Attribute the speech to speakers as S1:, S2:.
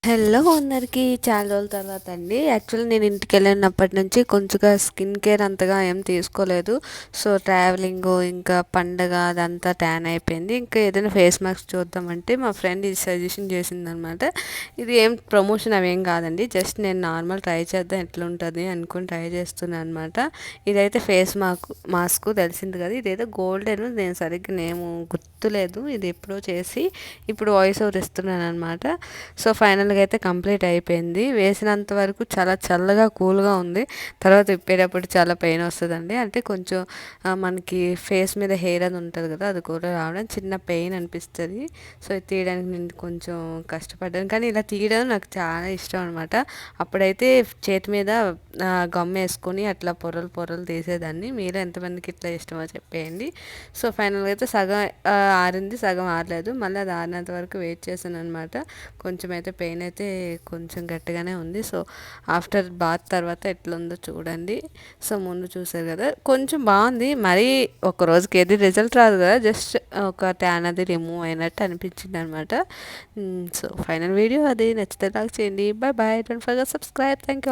S1: Hello అందరికీ చాలా రోజుల తర్వాత అండి. యాక్చువల్లీ నేను ఇంటికెళ్ళినప్పటి నుంచి కొంచెంగా స్కిన్ కేర్ అంతగా ఏం తీసుకోలేదు. సో ట్రావెలింగ్ ఇంకా పండగ అదంతా ట్యాన్ అయిపోయింది. ఇంకా ఏదైనా ఫేస్ మాస్క్ చూద్దామంటే మా ఫ్రెండ్ ఇది సజెషన్ చేసిందనమాట. ఇది ఏం ప్రమోషన్ అవేం కాదండి, జస్ట్ నేను నార్మల్ ట్రై చేద్దాం ఎట్లుంటుంది అనుకుని ట్రై చేస్తున్నాను అనమాట. ఇదైతే ఫేస్ మాస్క్ తెలిసింది కదా, ఇదైతే గోల్డెన్, నేను సరిగ్గా నేము గుర్తులేదు, ఇది ఎప్పుడో చేసి ఇప్పుడు వాయిస్ ఓవర్ ఇస్తున్నాను అనమాట. సో ఫైనల్గా అయితే కంప్లీట్ అయిపోయింది. వేసినంత వరకు చాలా చల్లగా కూల్గా ఉంది. తర్వాత విప్పేటప్పుడు చాలా పెయిన్ వస్తుందండి. అంటే కొంచెం మనకి ఫేస్ మీద హెయిర్ అది ఉంటుంది కదా, అది కూడా రావడం చిన్న పెయిన్ అనిపిస్తుంది. సో ఇది తీయడానికి నేను కొంచెం కష్టపడ్డాను, కానీ ఇలా తీయడం నాకు చాలా ఇష్టం అనమాట. అప్పుడైతే చేతి మీద గమ్ వేసుకొని అట్లా పొరలు పొరలు తీసేదాన్ని. మీరు ఎంతమందికి ఇట్లా ఇష్టమో చెప్పేయండి. సో ఫైనల్గా అయితే సగం ఆరింది, సగం ఆరలేదు. మళ్ళీ అది ఆరినంత వరకు వెయిట్ చేశాను అనమాట. కొంచెం అయితే పెయిన్ అయితే కొంచెం గట్టిగానే ఉంది. సో ఆఫ్టర్ బాత్ తర్వాత ఎట్లుందో చూడండి. సో ముందు చూసారు కదా, కొంచెం బాగుంది. మరీ ఒక రోజుకి ఏది రిజల్ట్ రాదు కదా, జస్ట్ ఒక ట్యాన్ అది రిమూవ్ అయినట్టు అనిపించింది అనమాట. సో ఫైనల్ వీడియో అది నచ్చితే లైక్ చేయండి. Bye bye, don't forget subscribe. Thank you.